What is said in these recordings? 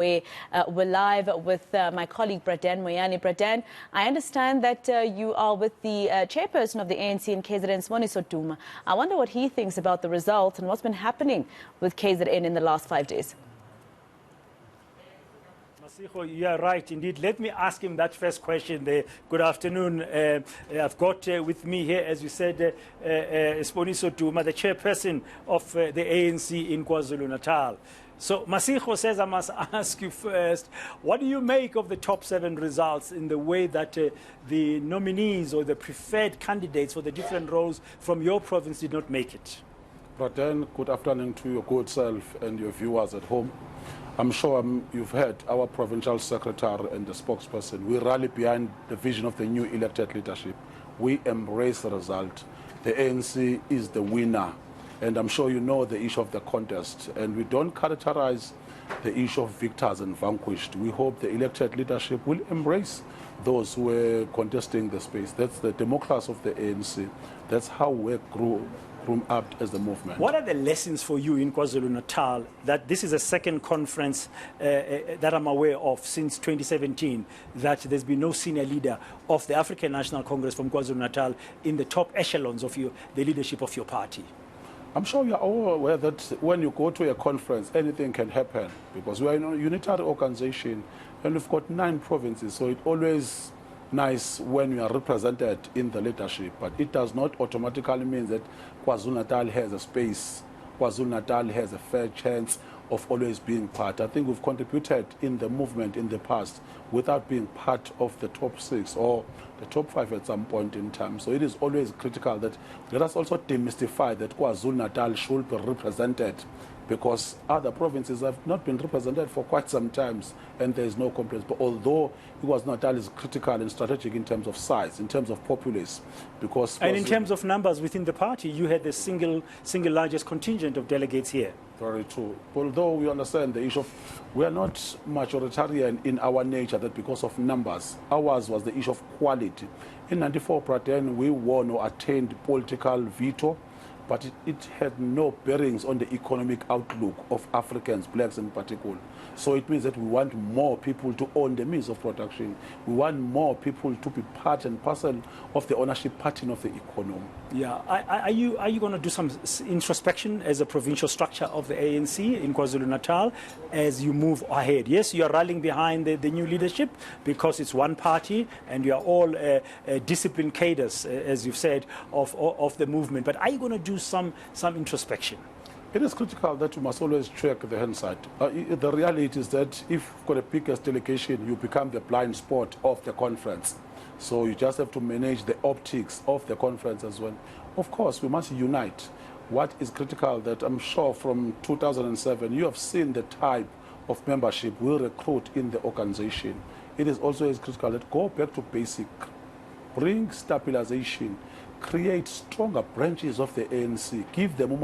We're live with my colleague Dan Moyane. Dan, I understand that you are with the chairperson of the ANC in KZN, Sponiso Duma. I wonder what he thinks about the results and what's been happening with KZN in the last 5 days. You are right, indeed. Let me ask him that first question there. Good afternoon. I've got with me here, as you said, Sponiso Duma, the chairperson of the ANC in KwaZulu-Natal. So Masigo says, I must ask you first, what do you make of the top 7 results in the way that the nominees or the preferred candidates for the different roles from your province did not make it? But then, good afternoon to your good self and your viewers at home. I'm sure you've heard our provincial secretary and the spokesperson. We rally behind the vision of the new elected leadership. We embrace the result. The ANC is the winner. And I'm sure you know the issue of the contest. And we don't characterize the issue of victors and vanquished. We hope the elected leadership will embrace those who are contesting the space. That's the democracy of the ANC. That's how we grew up as the movement. What are the lessons for you in KwaZulu-Natal that this is a second conference that I'm aware of since 2017, that there's been no senior leader of the African National Congress from KwaZulu-Natal in the top echelons of the leadership of your party? I'm sure you're all aware that when you go to a conference, anything can happen because we are a unitary organization and we've got 9 provinces, so it's always nice when you are represented in the leadership, but it does not automatically mean that KwaZulu-Natal has a space. KwaZulu-Natal has a fair chance of always being part. I think we've contributed in the movement in the past without being part of the top 6 or the top 5 at some point in time. So it is always critical that let us also demystify that KwaZulu-Natal should be represented, because other provinces have not been represented for quite some time and there is no complaints. But although KwaZulu-Natal is critical and strategic in terms of size, in terms of populace, because... And in terms of numbers within the party, you had the single largest contingent of delegates here. Very true. Although we understand the issue of, we are not majoritarian in our nature, that because of numbers, ours was the issue of quality. In 94, Praten, we won or attained political veto, but it had no bearings on the economic outlook of Africans, blacks in particular. So it means that we want more people to own the means of production. We want more people to be part and parcel of the ownership pattern of the economy. Yeah, are you going to do some introspection as a provincial structure of the ANC in KwaZulu-Natal as you move ahead? Yes, you are rallying behind the new leadership because it's one party and you are all disciplined cadres, as you've said, of the movement. But are you going to do some introspection? It is critical that you must always check the hindsight. The reality is that if you've got a biggest delegation, you become the blind spot of the conference. So you just have to manage the optics of the conference as well. Of course, we must unite. What is critical that I'm sure from 2007, you have seen the type of membership we recruit in the organization. It is also as critical that go back to basic, bring stabilization, create stronger branches of the ANC, give them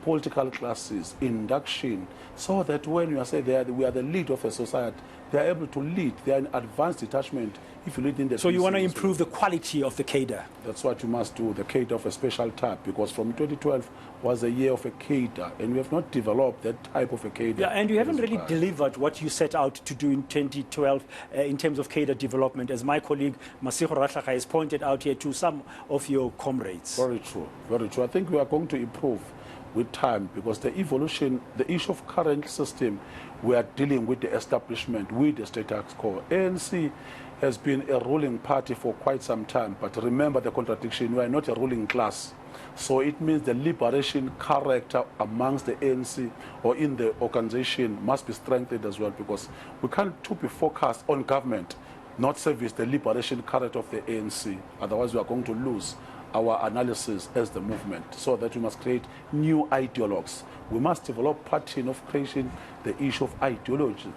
political classes, induction, so that when you say we are the lead of a society, they are able to lead. They are an advanced detachment if you lead in the... So you want to improve the quality of the cadre? That's what you must do, the cadre of a special type, because from 2012 was a year of a cadre, and we have not developed that type of a cadre. Yeah, and you haven't really delivered what you set out to do in 2012 in terms of cadre development, as my colleague Masigo Ratlaka has pointed out here to some of your comrades. Very true, very true. I think we are going to improve with time, because the evolution, the issue of current system, we are dealing with the establishment, with the status quo. ANC has been a ruling party for quite some time, but remember the contradiction, we are not a ruling class. So it means the liberation character amongst the ANC or in the organization must be strengthened as well, because we can't be focused on government, not service the liberation character of the ANC. Otherwise we are going to lose our analysis as the movement, so that we must create new ideologues. We must develop pattern of creation the issue of ideology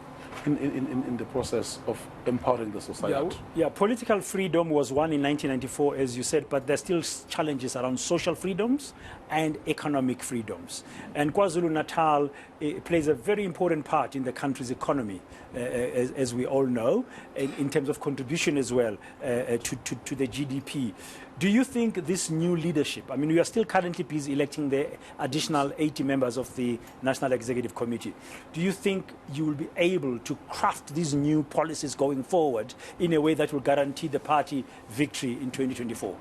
in the process of empowering the society. Yeah, political freedom was won in 1994, as you said, but there's still challenges around social freedoms and economic freedoms. And KwaZulu-Natal plays a very important part in the country's economy, as we all know, in terms of contribution as well to the GDP. Do you think this new leadership, I mean, we are still currently busy electing the additional 80 members of the National Executive Committee. Do you think you will be able to craft these new policies going forward in a way that will guarantee the party victory in 2024?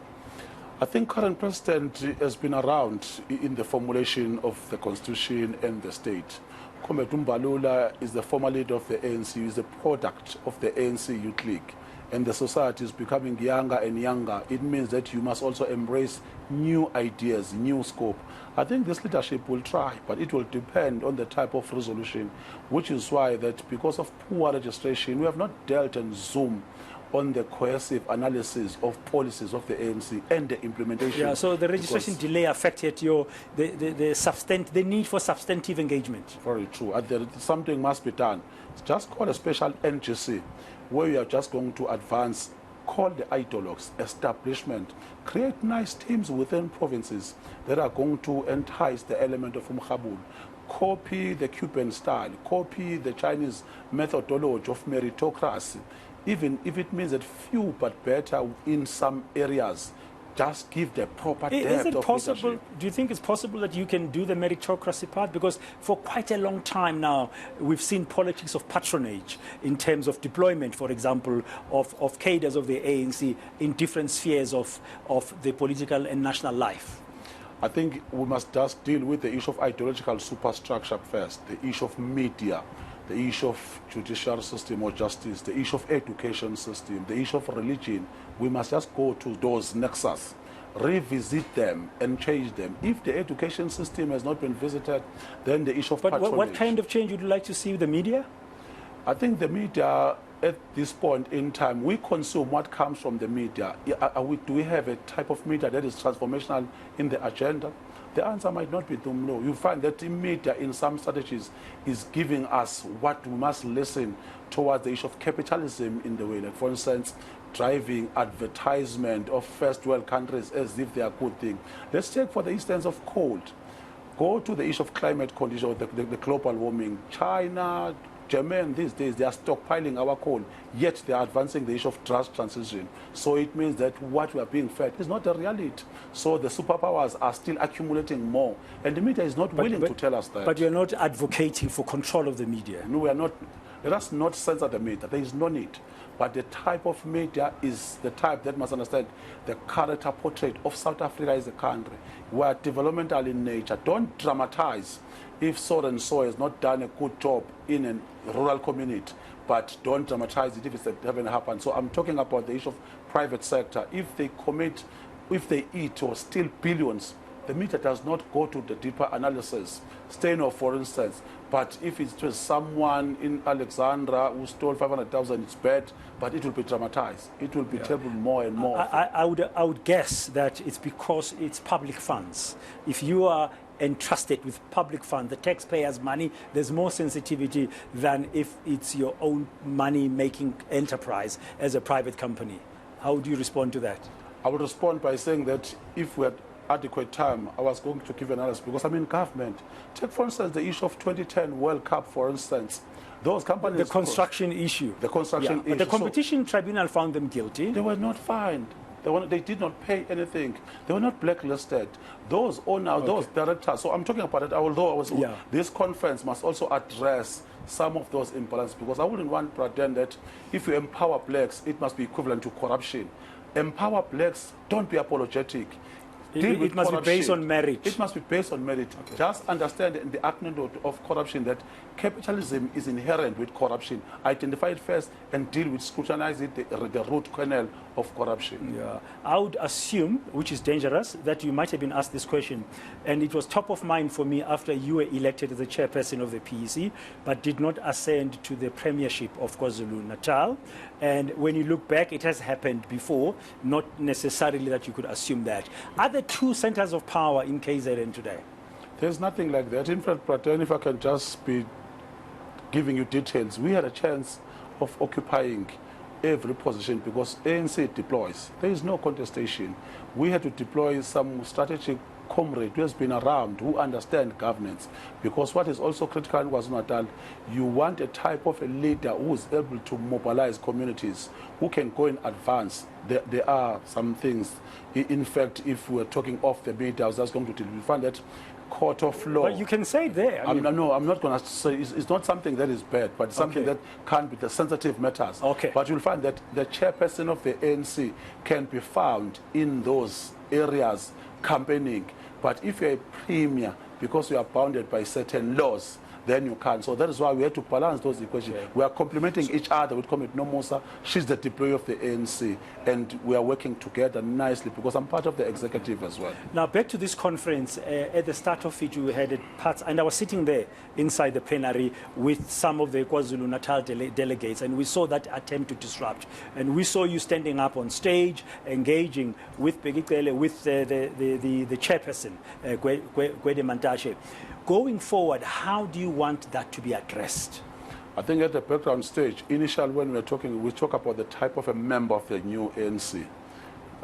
I think current president has been around in the formulation of the constitution and the state. Comrade Mbalula is the former leader of the ANC, he is a product of the ANC Youth League. And the society is becoming younger and younger. It means that you must also embrace new ideas, new scope. I think this leadership will try, but it will depend on the type of resolution, which is why that because of poor registration, we have not dealt and zoomed on the cohesive analysis of policies of the ANC and the implementation. Yeah, so the registration delay affected the need for substantive engagement. Very true. Something must be done. Just call a special NGC where you are just going to advance, call the ideologues, establishment, create nice teams within provinces that are going to entice the element of umkhabul. Copy the Cuban style, copy the Chinese methodology of meritocracy, even if it means that few but better in some areas. Just give the proper depth Is it of possible? leadership. Do you think it's possible that you can do the meritocracy part? Because for quite a long time now, we've seen politics of patronage in terms of deployment, for example, of cadres of the ANC in different spheres of the political and national life. I think we must just deal with the issue of ideological superstructure first, the issue of media, the issue of judicial system or justice, the issue of education system, the issue of religion. We must just go to those nexus, revisit them and change them. If the education system has not been visited, then the issue of patronage. What kind of change would you like to see with the media? I think the media, at this point in time, we consume what comes from the media. Do we have a type of media that is transformational in the agenda? The answer might not be no. You find that the media in some strategies is giving us what we must listen towards the issue of capitalism in the way. Like, for instance, driving advertisement of first world countries as if they are good thing. Let's take for the instance of cold. Go to the issue of climate condition, the global warming. China, German these days, they are stockpiling our coal, yet they are advancing the issue of just transition. So it means that what we are being fed is not a reality. So the superpowers are still accumulating more, and the media is not willing to tell us that. But you're not advocating for control of the media. No, we are not. Let us not censor the media. There is no need. But the type of media is the type that must understand the character portrait of South Africa as a country. We are developmental in nature. Don't dramatize if so and so has not done a good job in a rural community, but don't dramatize it if it hasn't happened. So I'm talking about the issue of private sector. If they eat or steal billions, the media does not go to the deeper analysis. Steno, for instance, but if it's just someone in Alexandra who stole 500,000, it's bad, but it will be dramatized. It will be terrible more and more. I would guess that it's because it's public funds. If you are entrusted with public funds, the taxpayers' money, there's more sensitivity than if it's your own money-making enterprise as a private company. How do you respond to that? I would respond by saying that if we had adequate time, I was going to give an analysis because I'm in government. Take, for instance, the issue of 2010 World Cup, for instance. Those companies... The construction issue. The construction issue. But the competition tribunal found them guilty. They were not fined. They did not pay anything. They were not blacklisted. Those owners, those directors. So I'm talking about it. Although this conference must also address some of those imbalances, because I wouldn't want to pretend that if you empower blacks, it must be equivalent to corruption. Empower blacks. Don't be apologetic. It must be based on merit. It must be based on merit. Okay. Just understand in the anecdote of corruption that capitalism is inherent with corruption. Identify it first and deal with, scrutinize it, the root kernel of corruption. Yeah. I would assume, which is dangerous, that you might have been asked this question, and it was top of mind for me after you were elected as the chairperson of the PEC, but did not ascend to the premiership of KwaZulu-Natal. And when you look back, it has happened before, not necessarily that you could assume that. Are there two centers of power in KZN today? There's nothing like that. In fact, Praten, if I can just be giving you details, we had a chance of occupying every position because ANC deploys. There is no contestation. We had to deploy some strategic comrade who has been around, who understands governance. Because what is also critical in KwaZulu-Natal, you want a type of a leader who is able to mobilize communities, who can go in advance. There are some things. In fact, if we're talking off the beat, I was just going to tell you, we find that court of law. But you can say it there. No, I'm not going to say it's not something that is bad, but it's something that can be the sensitive matters. Okay. But you'll find that the chairperson of the ANC can be found in those areas campaigning. But if you're a premier, because you are bounded by certain laws, then you can't. So that is why we have to balance those equations. Okay. We are complementing each other with Comrade Nomusa. She's the deployee of the ANC, and we are working together nicely because I'm part of the executive as well. Now, back to this conference, at the start of it, you had parts, and I was sitting there inside the plenary with some of the KwaZulu-Natal delegates, and we saw that attempt to disrupt. And we saw you standing up on stage, engaging with Begicele, with the chairperson, Gwede Mantashe. Going forward, how do you want that to be addressed? I think at the background stage, initially when we talk about the type of a member of the new ANC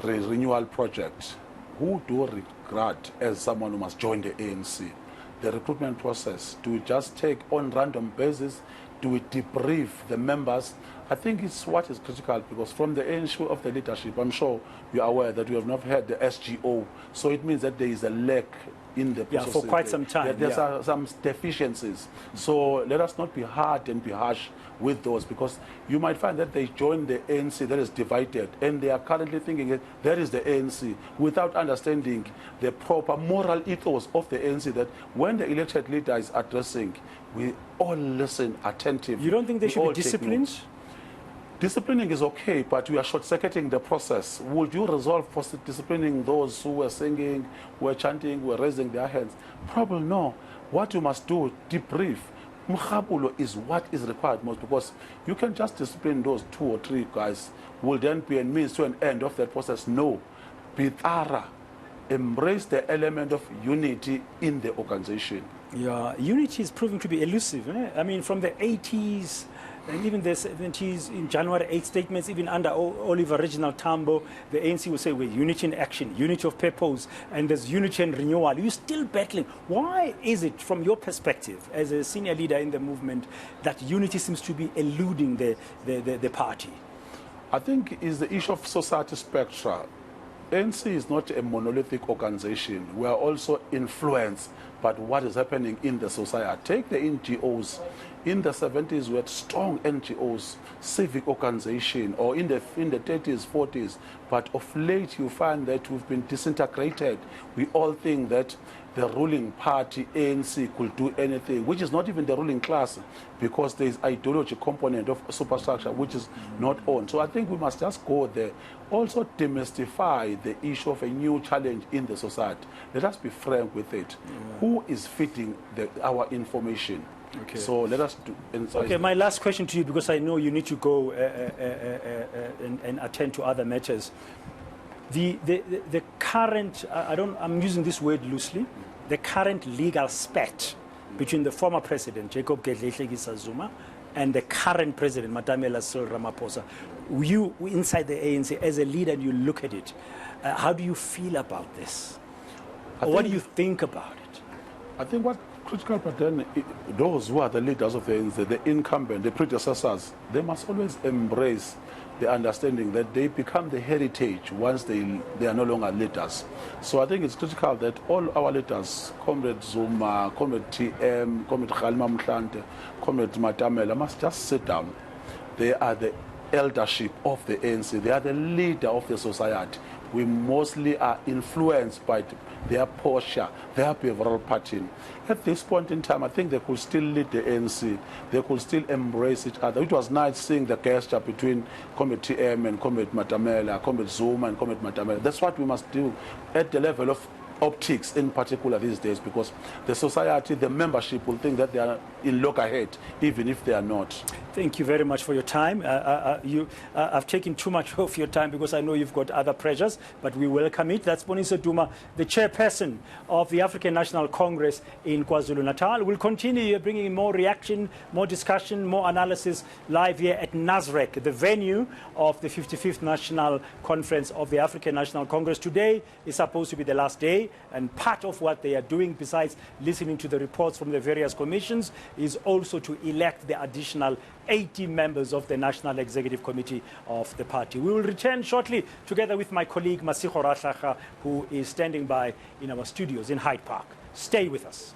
renewal project. Who do regard as someone who must join the ANC? The recruitment process, do we just take on random basis? Do we debrief the members? I think it's what is critical because from the issue of the leadership, I'm sure you are aware that we have not had the SGO. So it means that there is a lack in the process. Yeah, for quite some time. There's some deficiencies. So let us not be hard and be harsh with those because you might find that they join the ANC that is divided and they are currently thinking that is the ANC without understanding the proper moral ethos of the ANC that when the elected leader is addressing, we all listen attentively. You don't think they should be disciplined? Disciplining is okay, but we are short-circuiting the process. Would you resolve for disciplining those who were singing, were chanting, were raising their hands? Probably no. What you must do, debrief. Mukhabulo is what is required most because you can just discipline those 2 or 3 guys. Will then be a means to an end of that process? No. Be thorough. Embrace the element of unity in the organization. Yeah, unity is proving to be elusive. I mean, from the 80s and even the 70s, in January 8 statements, even under Oliver Reginald Tambo, the ANC will say, well, unity in action, unity of purpose, and there's unity and renewal. You're still battling. Why is it, from your perspective, as a senior leader in the movement, that unity seems to be eluding the party? I think it's the issue of society spectra. ANC is not a monolithic organization. We are also influenced by what is happening in the society. Take the NGOs. In the 70s, we had strong NGOs, civic organization, or in the 30s, 40s. But of late, you find that we've been disintegrated. We all think that the ruling party, ANC, could do anything, which is not even the ruling class, because there is ideology component of superstructure, which is not on. So I think we must just go there. Also demystify the issue of a new challenge in the society. Let us be frank with it. Who is feeding our information? Okay. So let us do. Okay, my last question to you, because I know you need to go and attend to other matters. The current, I'm using this word loosely, the current legal spat between the former president, Jacob Gedleyihlekisa Zuma, and the current president, Matamela Cyril Ramaphosa. You, inside the ANC, as a leader, and you look at it, how do you feel about this? What do you think about it? I think what critical, but then those who are the leaders of the ANC, the incumbent, the predecessors, they must always embrace the understanding that they become the heritage once they are no longer leaders. So I think it's critical that all our leaders, Comrade Zuma, Comrade TM, Comrade Kgalema Motlanthe, Comrade Matamela, must just sit down. They are the eldership of the ANC. They are the leader of the society. We mostly are influenced by their posture, their behavioral pattern. At this point in time, I think they could still lead the ANC. They could still embrace each other. It was nice seeing the gesture between Comrade TM and Comrade Matamela, Comrade Zuma and Comrade Matamela. That's what we must do at the level of optics in particular these days, because the society, the membership will think that they are in loggerhead, even if they are not. Thank you very much for your time. I've taken too much of your time because I know you've got other pressures, but we welcome it. That's Sponiso Duma, the chairperson of the African National Congress in KwaZulu-Natal. We'll continue bringing more reaction, more discussion, more analysis live here at Nasrec, the venue of the 55th National Conference of the African National Congress. Today is supposed to be the last day. and part of what they are doing, besides listening to the reports from the various commissions, is also to elect the additional 80 members of the National Executive Committee of the party. We will return shortly together with my colleague Masigo Rahlaga, who is standing by in our studios in Hyde Park. Stay with us.